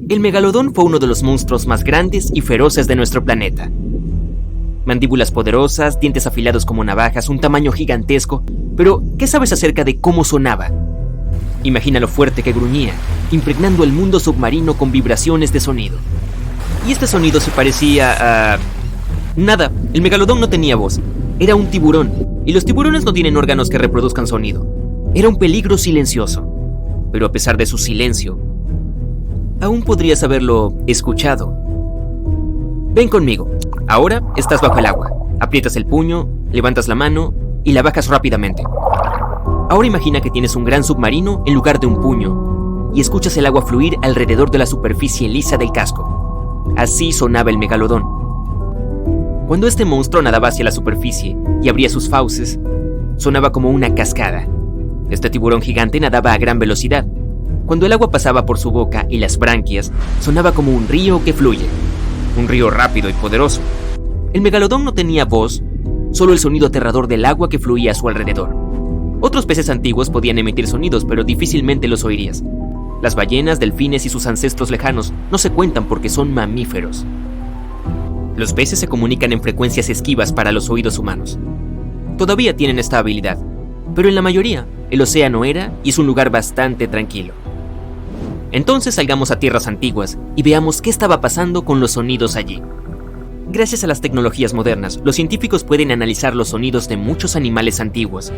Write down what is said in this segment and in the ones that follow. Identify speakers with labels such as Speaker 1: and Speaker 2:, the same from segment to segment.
Speaker 1: El megalodón fue uno de los monstruos más grandes y feroces de nuestro planeta. Mandíbulas poderosas, dientes afilados como navajas, un tamaño gigantesco. Pero, ¿qué sabes acerca de cómo sonaba? Imagina lo fuerte que gruñía, impregnando el mundo submarino con vibraciones de sonido. Y este sonido se parecía a... Nada, el megalodón no tenía voz. Era un tiburón, y los tiburones no tienen órganos que reproduzcan sonido. Era un peligro silencioso. Pero a pesar de su silencio, aún podrías haberlo escuchado. Ven conmigo. Ahora estás bajo el agua. Aprietas el puño, levantas la mano y la bajas rápidamente. Ahora imagina que tienes un gran submarino en lugar de un puño y escuchas el agua fluir alrededor de la superficie lisa del casco. Así sonaba el megalodón. Cuando este monstruo nadaba hacia la superficie y abría sus fauces, sonaba como una cascada. Este tiburón gigante nadaba a gran velocidad. Cuando el agua pasaba por su boca y las branquias, sonaba como un río que fluye. Un río rápido y poderoso. El megalodón no tenía voz, solo el sonido aterrador del agua que fluía a su alrededor. Otros peces antiguos podían emitir sonidos, pero difícilmente los oirías. Las ballenas, delfines y sus ancestros lejanos no se cuentan porque son mamíferos. Los peces se comunican en frecuencias esquivas para los oídos humanos. Todavía tienen esta habilidad, pero en la mayoría, el océano era y es un lugar bastante tranquilo. Entonces salgamos a tierras antiguas y veamos qué estaba pasando con los sonidos allí. Gracias a las tecnologías modernas, los científicos pueden analizar los sonidos de muchos animales antiguos.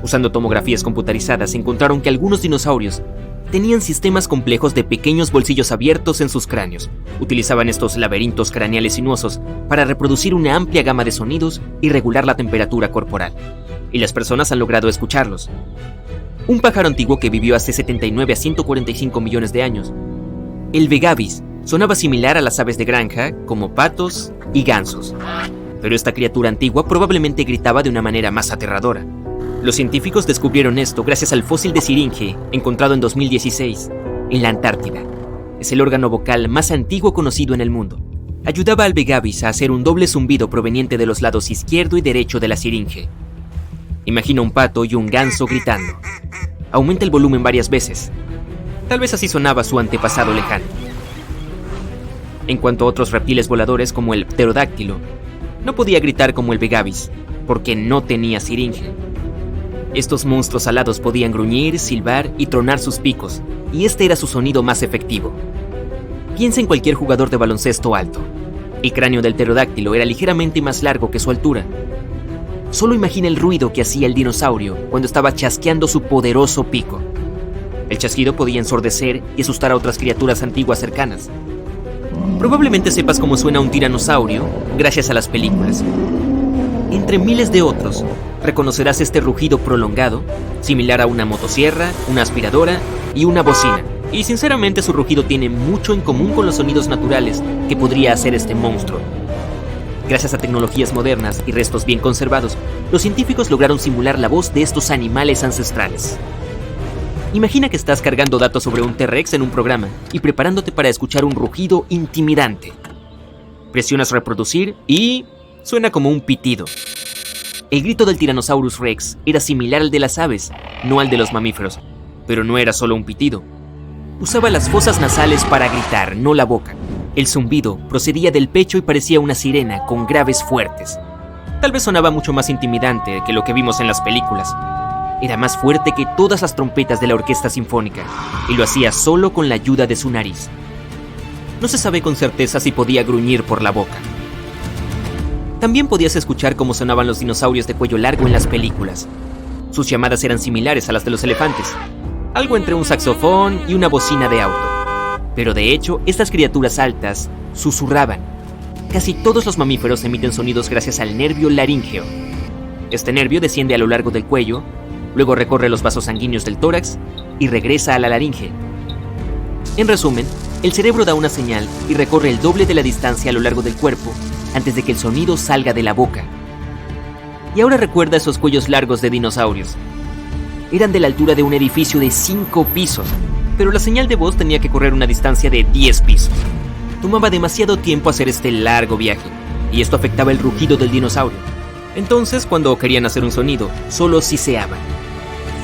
Speaker 1: Usando tomografías computarizadas, encontraron que algunos dinosaurios tenían sistemas complejos de pequeños bolsillos abiertos en sus cráneos. Utilizaban estos laberintos craneales sinuosos para reproducir una amplia gama de sonidos y regular la temperatura corporal. Y las personas han logrado escucharlos. Un pájaro antiguo que vivió hace 79 a 145 millones de años. El vegavis sonaba similar a las aves de granja, como patos y gansos. Pero esta criatura antigua probablemente gritaba de una manera más aterradora. Los científicos descubrieron esto gracias al fósil de siringe encontrado en 2016 en la Antártida. Es el órgano vocal más antiguo conocido en el mundo. Ayudaba al vegavis a hacer un doble zumbido proveniente de los lados izquierdo y derecho de la siringe. Imagina un pato y un ganso gritando. Aumenta el volumen varias veces. Tal vez así sonaba su antepasado lejano. En cuanto a otros reptiles voladores como el pterodáctilo, no podía gritar como el vegavis, porque no tenía siringe. Estos monstruos alados podían gruñir, silbar y tronar sus picos, y este era su sonido más efectivo. Piensa en cualquier jugador de baloncesto alto. El cráneo del pterodáctilo era ligeramente más largo que su altura. Solo imagina el ruido que hacía el dinosaurio cuando estaba chasqueando su poderoso pico. El chasquido podía ensordecer y asustar a otras criaturas antiguas cercanas. Probablemente sepas cómo suena un tiranosaurio gracias a las películas. Entre miles de otros, reconocerás este rugido prolongado, similar a una motosierra, una aspiradora y una bocina. Y sinceramente su rugido tiene mucho en común con los sonidos naturales que podría hacer este monstruo. Gracias a tecnologías modernas y restos bien conservados, los científicos lograron simular la voz de estos animales ancestrales. Imagina que estás cargando datos sobre un T-Rex en un programa y preparándote para escuchar un rugido intimidante. Presionas reproducir y suena como un pitido. El grito del Tyrannosaurus Rex era similar al de las aves, no al de los mamíferos, pero no era solo un pitido. Usaba las fosas nasales para gritar, no la boca. El zumbido procedía del pecho y parecía una sirena con graves fuertes. Tal vez sonaba mucho más intimidante que lo que vimos en las películas. Era más fuerte que todas las trompetas de la orquesta sinfónica, y lo hacía solo con la ayuda de su nariz. No se sabe con certeza si podía gruñir por la boca. También podías escuchar cómo sonaban los dinosaurios de cuello largo en las películas. Sus llamadas eran similares a las de los elefantes, algo entre un saxofón y una bocina de auto. Pero de hecho, estas criaturas altas susurraban. Casi todos los mamíferos emiten sonidos gracias al nervio laríngeo. Este nervio desciende a lo largo del cuello, luego recorre los vasos sanguíneos del tórax y regresa a la laringe. En resumen, el cerebro da una señal y recorre el doble de la distancia a lo largo del cuerpo antes de que el sonido salga de la boca. Y ahora recuerda esos cuellos largos de dinosaurios. Eran de la altura de un edificio de 5 pisos, pero la señal de voz tenía que correr una distancia de 10 pisos. Tomaba demasiado tiempo hacer este largo viaje, y esto afectaba el rugido del dinosaurio. Entonces, cuando querían hacer un sonido, solo siseaban.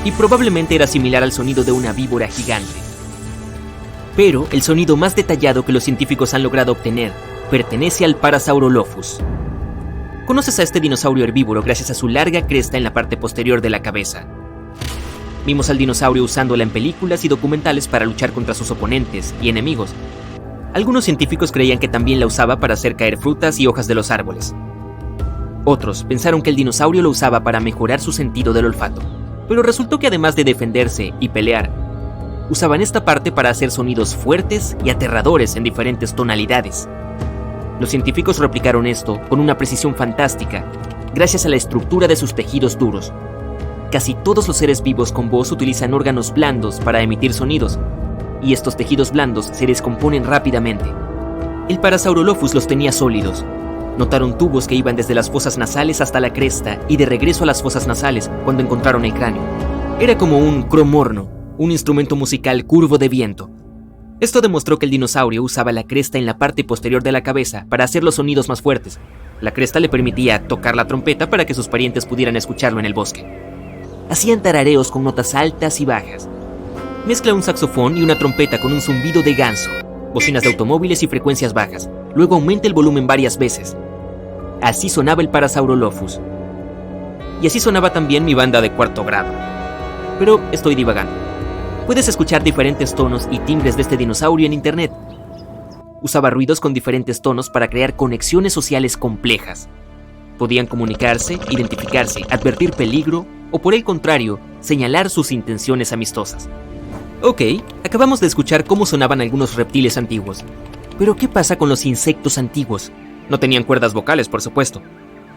Speaker 1: Y probablemente era similar al sonido de una víbora gigante. Pero el sonido más detallado que los científicos han logrado obtener pertenece al Parasaurolophus. Conoces a este dinosaurio herbívoro gracias a su larga cresta en la parte posterior de la cabeza. Vimos al dinosaurio usándola en películas y documentales para luchar contra sus oponentes y enemigos. Algunos científicos creían que también la usaba para hacer caer frutas y hojas de los árboles. Otros pensaron que el dinosaurio lo usaba para mejorar su sentido del olfato, pero resultó que además de defenderse y pelear, usaban esta parte para hacer sonidos fuertes y aterradores en diferentes tonalidades. Los científicos replicaron esto con una precisión fantástica, gracias a la estructura de sus tejidos duros. Casi todos los seres vivos con voz utilizan órganos blandos para emitir sonidos, y estos tejidos blandos se descomponen rápidamente. El Parasaurolophus los tenía sólidos. Notaron tubos que iban desde las fosas nasales hasta la cresta y de regreso a las fosas nasales cuando encontraron el cráneo. Era como un cromorno, un instrumento musical curvo de viento. Esto demostró que el dinosaurio usaba la cresta en la parte posterior de la cabeza para hacer los sonidos más fuertes. La cresta le permitía tocar la trompeta para que sus parientes pudieran escucharlo en el bosque. Hacían tarareos con notas altas y bajas. Mezcla un saxofón y una trompeta con un zumbido de ganso, bocinas de automóviles y frecuencias bajas. Luego aumenta el volumen varias veces. Así sonaba el Parasaurolophus. Y así sonaba también mi banda de cuarto grado. Pero estoy divagando. Puedes escuchar diferentes tonos y timbres de este dinosaurio en internet. Usaba ruidos con diferentes tonos para crear conexiones sociales complejas. Podían comunicarse, identificarse, advertir peligro o, por el contrario, señalar sus intenciones amistosas. Ok, acabamos de escuchar cómo sonaban algunos reptiles antiguos. Pero ¿qué pasa con los insectos antiguos? No tenían cuerdas vocales, por supuesto.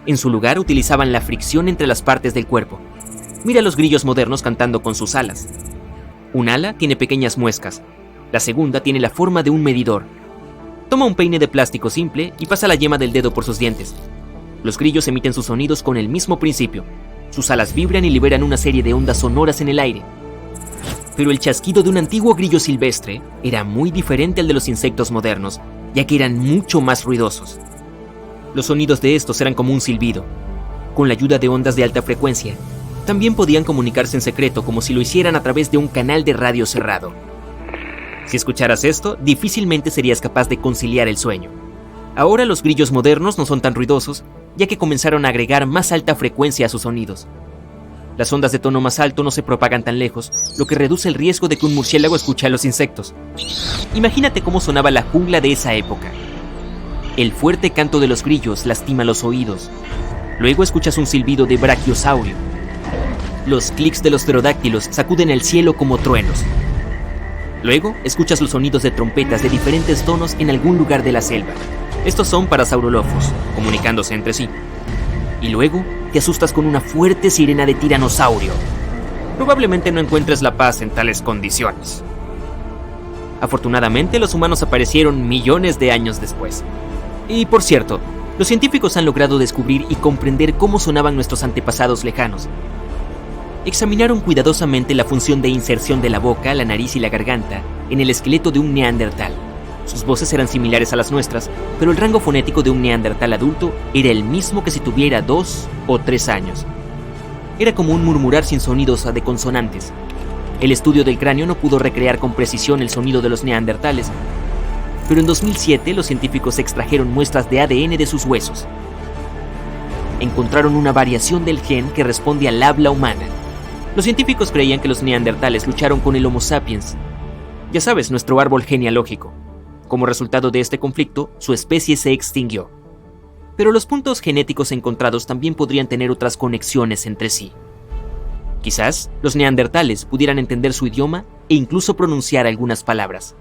Speaker 1: En su lugar utilizaban la fricción entre las partes del cuerpo. Mira a los grillos modernos cantando con sus alas. Un ala tiene pequeñas muescas. La segunda tiene la forma de un medidor. Toma un peine de plástico simple y pasa la yema del dedo por sus dientes. Los grillos emiten sus sonidos con el mismo principio. Sus alas vibran y liberan una serie de ondas sonoras en el aire. Pero el chasquido de un antiguo grillo silvestre era muy diferente al de los insectos modernos, ya que eran mucho más ruidosos. Los sonidos de estos eran como un silbido. Con la ayuda de ondas de alta frecuencia, también podían comunicarse en secreto como si lo hicieran a través de un canal de radio cerrado. Si escucharas esto, difícilmente serías capaz de conciliar el sueño. Ahora los grillos modernos no son tan ruidosos, ya que comenzaron a agregar más alta frecuencia a sus sonidos. Las ondas de tono más alto no se propagan tan lejos, lo que reduce el riesgo de que un murciélago escuche a los insectos. Imagínate cómo sonaba la jungla de esa época. El fuerte canto de los grillos lastima los oídos. Luego escuchas un silbido de brachiosaurio. Los clics de los pterodáctilos sacuden el cielo como truenos. Luego escuchas los sonidos de trompetas de diferentes tonos en algún lugar de la selva. Estos son Parasaurolophus, comunicándose entre sí. Y luego te asustas con una fuerte sirena de tiranosaurio. Probablemente no encuentres la paz en tales condiciones. Afortunadamente, los humanos aparecieron millones de años después. Y por cierto, los científicos han logrado descubrir y comprender cómo sonaban nuestros antepasados lejanos. Examinaron cuidadosamente la función de inserción de la boca, la nariz y la garganta en el esqueleto de un neandertal. Sus voces eran similares a las nuestras, pero el rango fonético de un neandertal adulto era el mismo que si tuviera 2 o 3 años. Era como un murmurar sin sonidos de consonantes. El estudio del cráneo no pudo recrear con precisión el sonido de los neandertales, pero en 2007 los científicos extrajeron muestras de ADN de sus huesos. Encontraron una variación del gen que responde al habla humana. Los científicos creían que los neandertales lucharon con el Homo sapiens. Ya sabes, nuestro árbol genealógico. Como resultado de este conflicto, su especie se extinguió. Pero los puntos genéticos encontrados también podrían tener otras conexiones entre sí. Quizás los neandertales pudieran entender su idioma e incluso pronunciar algunas palabras.